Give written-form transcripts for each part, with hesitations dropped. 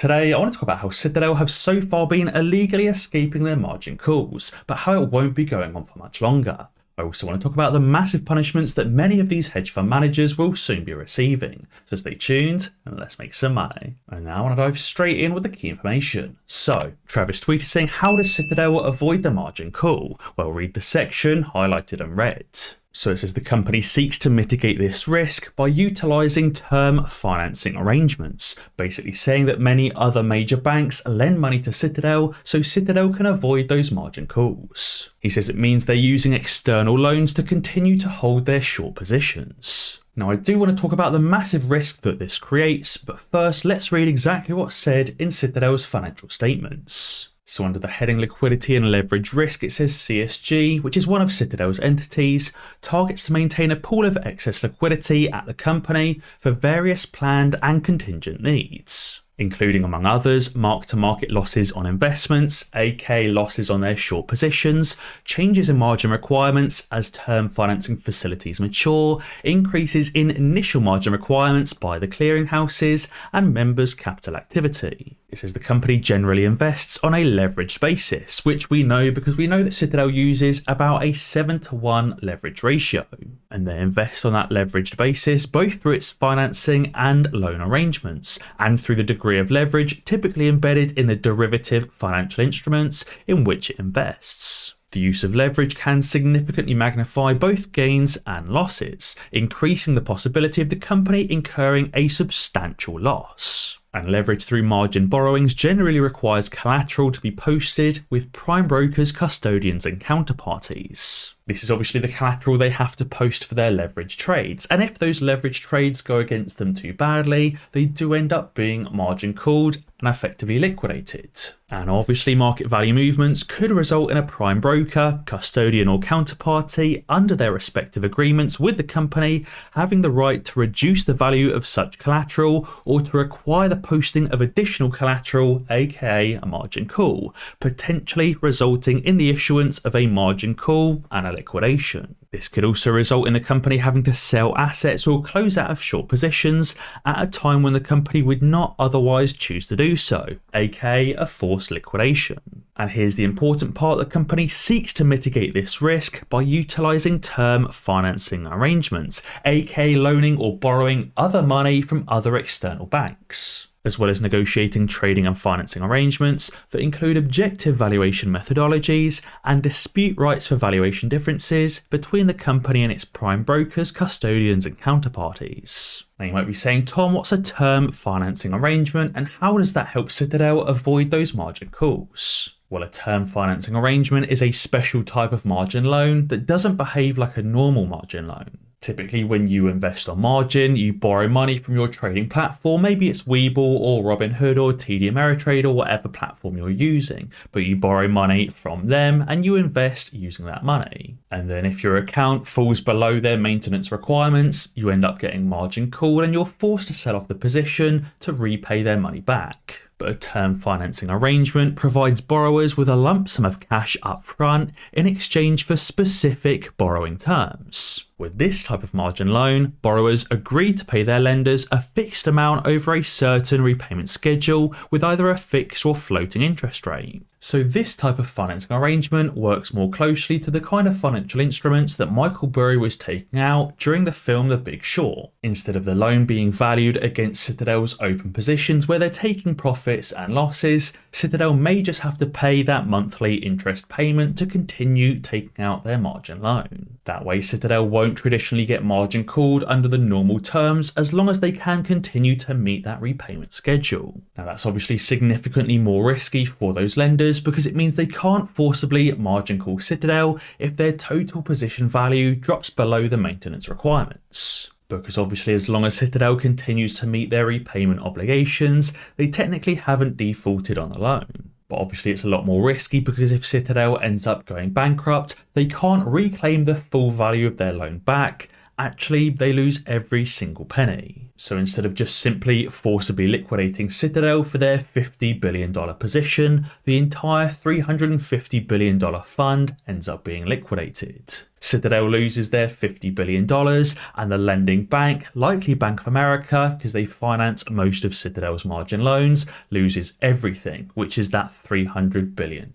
Today, I want to talk about how Citadel have so far been illegally escaping their margin calls, but how it won't be going on for much longer. I also want to talk about the massive punishments that many of these hedge fund managers will soon be receiving. So stay tuned and let's make some money. And now I want to dive straight in with the key information. So, Travis tweeted saying, how does Citadel avoid the margin call? Well, read the section highlighted in red. So it says the company seeks to mitigate this risk by utilising term financing arrangements, basically saying that many other major banks lend money to Citadel so Citadel can avoid those margin calls. He says it means they're using external loans to continue to hold their short positions. Now I do want to talk about the massive risk that this creates, but first let's read exactly what's said in Citadel's financial statements. So under the heading Liquidity and Leverage Risk, it says CSG, which is one of Citadel's entities, targets to maintain a pool of excess liquidity at the company for various planned and contingent needs, including, among others, mark-to-market losses on investments, aka losses on their short positions, changes in margin requirements as term financing facilities mature, increases in initial margin requirements by the clearinghouses, and members' capital activity. It says the company generally invests on a leveraged basis, which we know because we know that Citadel uses about a 7-to-1 leverage ratio, and they invest on that leveraged basis both through its financing and loan arrangements, and through the degree of leverage typically embedded in the derivative financial instruments in which it invests. The use of leverage can significantly magnify both gains and losses, increasing the possibility of the company incurring a substantial loss. And leverage through margin borrowings generally requires collateral to be posted with prime brokers, custodians, and counterparties. This is obviously the collateral they have to post for their leverage trades, and if those leverage trades go against them too badly, they do end up being margin called and effectively liquidated. And obviously market value movements could result in a prime broker, custodian, or counterparty under their respective agreements with the company having the right to reduce the value of such collateral or to require the posting of additional collateral, aka a margin call, potentially resulting in the issuance of a margin call and a liquidation. This could also result in the company having to sell assets or close out of short positions at a time when the company would not otherwise choose to do so, aka a forced liquidation. And here's the important part: the company seeks to mitigate this risk by utilising term financing arrangements, aka loaning or borrowing other money from other external banks, as well as negotiating trading and financing arrangements that include objective valuation methodologies and dispute rights for valuation differences between the company and its prime brokers, custodians, and counterparties. Now you might be saying, Tom, what's a term financing arrangement and how does that help Citadel avoid those margin calls? Well, a term financing arrangement is a special type of margin loan that doesn't behave like a normal margin loan. Typically, when you invest on margin, you borrow money from your trading platform. Maybe it's Webull or Robinhood or TD Ameritrade or whatever platform you're using, but you borrow money from them and you invest using that money. And then if your account falls below their maintenance requirements, you end up getting margin called and you're forced to sell off the position to repay their money back. But a term financing arrangement provides borrowers with a lump sum of cash up front in exchange for specific borrowing terms. With this type of margin loan, borrowers agree to pay their lenders a fixed amount over a certain repayment schedule with either a fixed or floating interest rate. So this type of financing arrangement works more closely to the kind of financial instruments that Michael Burry was taking out during the film The Big Short. Instead of the loan being valued against Citadel's open positions where they're taking profits and losses, Citadel may just have to pay that monthly interest payment to continue taking out their margin loan. That way Citadel won't traditionally get margin called under the normal terms as long as they can continue to meet that repayment schedule. Now that's obviously significantly more risky for those lenders because it means they can't forcibly margin call Citadel if their total position value drops below the maintenance requirements. Because obviously as long as Citadel continues to meet their repayment obligations, they technically haven't defaulted on the loan. But obviously it's a lot more risky because if Citadel ends up going bankrupt, they can't reclaim the full value of their loan back, actually they lose every single penny. So instead of just simply forcibly liquidating Citadel for their $50 billion position, the entire $350 billion fund ends up being liquidated. Citadel loses their $50 billion, and the lending bank, likely Bank of America, because they finance most of Citadel's margin loans, loses everything, which is that $300 billion.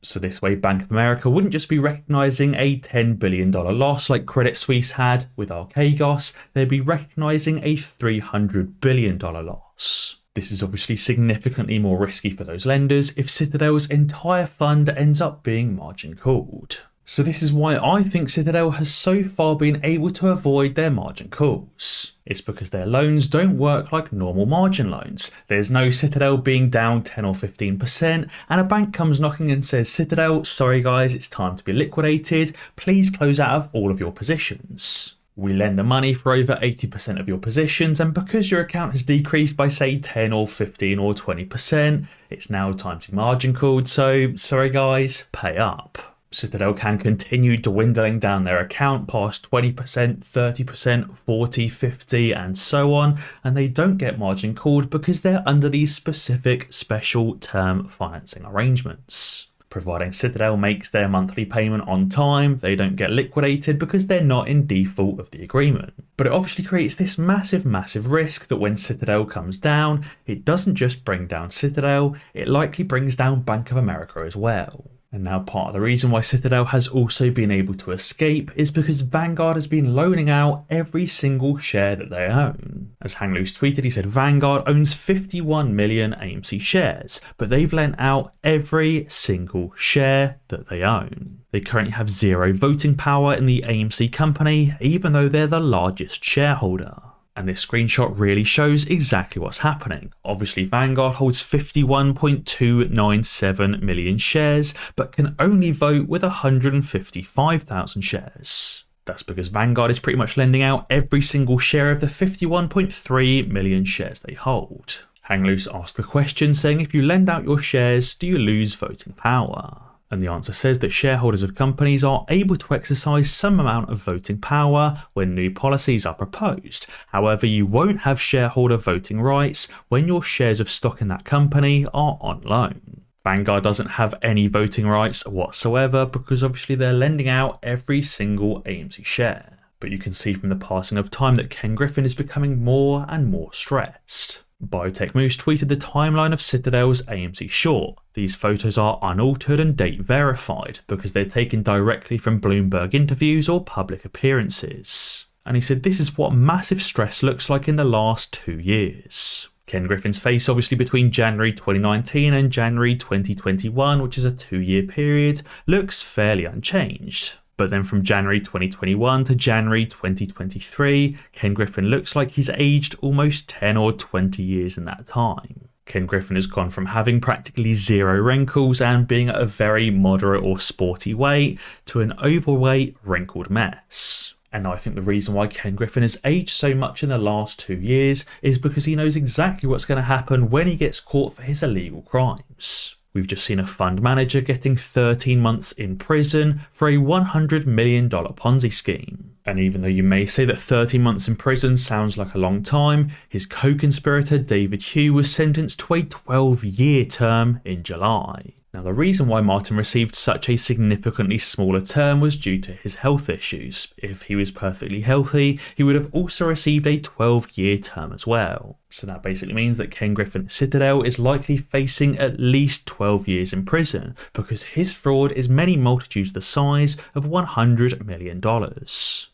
So this way Bank of America wouldn't just be recognising a $10 billion loss like Credit Suisse had with Archegos, they'd be recognising a $300 billion loss. This is obviously significantly more risky for those lenders if Citadel's entire fund ends up being margin called. So this is why I think Citadel has so far been able to avoid their margin calls. It's because their loans don't work like normal margin loans. There's no Citadel being down 10 or 15% and a bank comes knocking and says, Citadel, sorry guys, it's time to be liquidated. Please close out of all of your positions. We lend the money for over 80% of your positions, and because your account has decreased by say 10 or 15 or 20%, it's now time to be margin called, so sorry guys, pay up. Citadel can continue dwindling down their account past 20%, 30%, 40, 50 and so on, and they don't get margin called because they're under these specific special term financing arrangements. Providing Citadel makes their monthly payment on time, they don't get liquidated because they're not in default of the agreement. But it obviously creates this massive risk that when Citadel comes down, it doesn't just bring down Citadel, it likely brings down Bank of America as well. And now part of the reason why Citadel has also been able to escape is because Vanguard has been loaning out every single share that they own. As Hang Loose tweeted, he said Vanguard owns 51 million AMC shares, but they've lent out every single share that they own. They currently have zero voting power in the AMC company, even though they're the largest shareholder. And this screenshot really shows exactly what's happening. Obviously Vanguard holds 51.297 million shares, but can only vote with 155,000 shares. That's because Vanguard is pretty much lending out every single share of the 51.3 million shares they hold. Hang Loose asked the question saying, if you lend out your shares, do you lose voting power? And the answer says that shareholders of companies are able to exercise some amount of voting power when new policies are proposed. However, you won't have shareholder voting rights when your shares of stock in that company are on loan. Vanguard doesn't have any voting rights whatsoever because obviously they're lending out every single AMC share. But you can see from the passing of time that Ken Griffin is becoming more and more stressed. Biotech Moose tweeted the timeline of Citadel's AMC short. These photos are unaltered and date verified because they're taken directly from Bloomberg interviews or public appearances. And he said this is what massive stress looks like in the last 2 years. Ken Griffin's face obviously between January 2019 and January 2021, which is a 2-year period, looks fairly unchanged. But then from January 2021 to January 2023, Ken Griffin looks like he's aged almost 10 or 20 years in that time. Ken Griffin has gone from having practically zero wrinkles and being at a very moderate or sporty weight to an overweight, wrinkled mess. And I think the reason why Ken Griffin has aged so much in the last 2 years is because he knows exactly what's going to happen when he gets caught for his illegal crimes. We've just seen a fund manager getting 13 months in prison for a $100 million Ponzi scheme. And even though you may say that 13 months in prison sounds like a long time, his co-conspirator David Hugh was sentenced to a 12-year term in July. Now the reason why Martin received such a significantly smaller term was due to his health issues. If he was perfectly healthy, he would have also received a 12-year term as well. So that basically means that Ken Griffin at Citadel is likely facing at least 12 years in prison because his fraud is many multitudes the size of $100 million.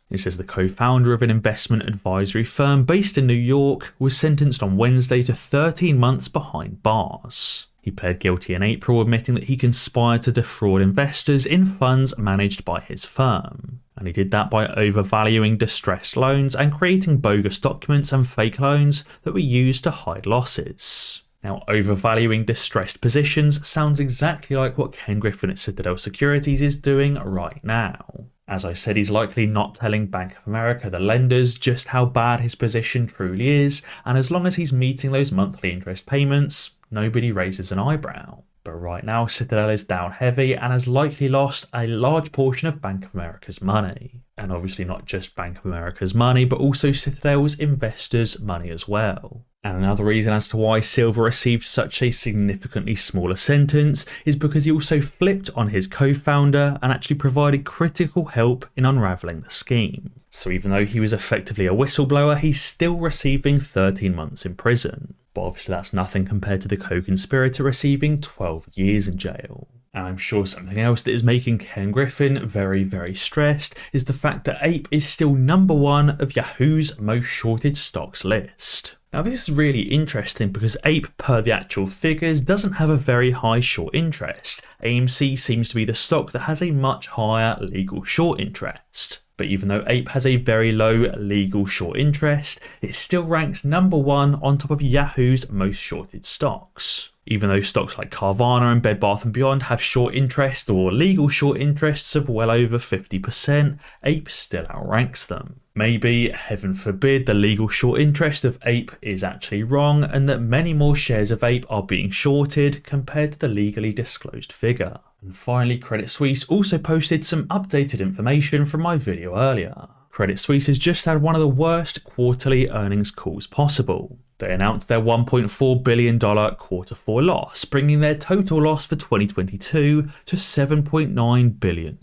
It says the co-founder of an investment advisory firm based in New York was sentenced on Wednesday to 13 months behind bars. He pled guilty in April, admitting that he conspired to defraud investors in funds managed by his firm. And he did that by overvaluing distressed loans and creating bogus documents and fake loans that were used to hide losses. Now, overvaluing distressed positions sounds exactly like what Ken Griffin at Citadel Securities is doing right now. As I said, he's likely not telling Bank of America, the lenders, just how bad his position truly is, and as long as he's meeting those monthly interest payments, nobody raises an eyebrow. But right now, Citadel is down heavy and has likely lost a large portion of Bank of America's money. And obviously not just Bank of America's money, but also Citadel's investors' money as well. And another reason as to why Silver received such a significantly smaller sentence is because he also flipped on his co-founder and actually provided critical help in unravelling the scheme. So even though he was effectively a whistleblower, he's still receiving 13 months in prison. But obviously that's nothing compared to the co-conspirator receiving 12 years in jail. And I'm sure something else that is making Ken Griffin very, very stressed is the fact that Ape is still #1 of Yahoo's most shorted stocks list. Now this is really interesting because Ape, per the actual figures, doesn't have a very high short interest. AMC seems to be the stock that has a much higher legal short interest. But even though Ape has a very low legal short interest, it still ranks #1 on top of Yahoo's most shorted stocks. Even though stocks like Carvana and Bed Bath & Beyond have short interest or legal short interests of well over 50%, Ape still outranks them. Maybe, heaven forbid, the legal short interest of Ape is actually wrong and that many more shares of Ape are being shorted compared to the legally disclosed figure. And finally, Credit Suisse also posted some updated information from my video earlier. Credit Suisse has just had one of the worst quarterly earnings calls possible. They announced their $1.4 billion Q4 loss, bringing their total loss for 2022 to $7.9 billion.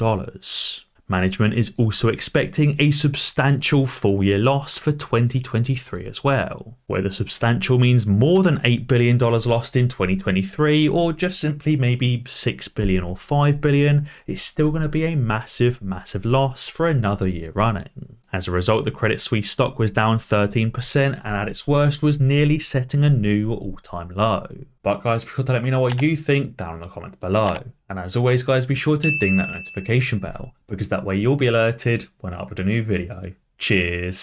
Management is also expecting a substantial full-year loss for 2023 as well. Whether substantial means more than $8 billion lost in 2023 or just simply maybe $6 billion or $5 billion, it's still going to be a massive, massive loss for another year running. As a result, the Credit Suisse stock was down 13% and at its worst was nearly setting a new all-time low. But guys, be sure to let me know what you think down in the comments below. And as always guys, be sure to ding that notification bell because that way you'll be alerted when I upload a new video. Cheers!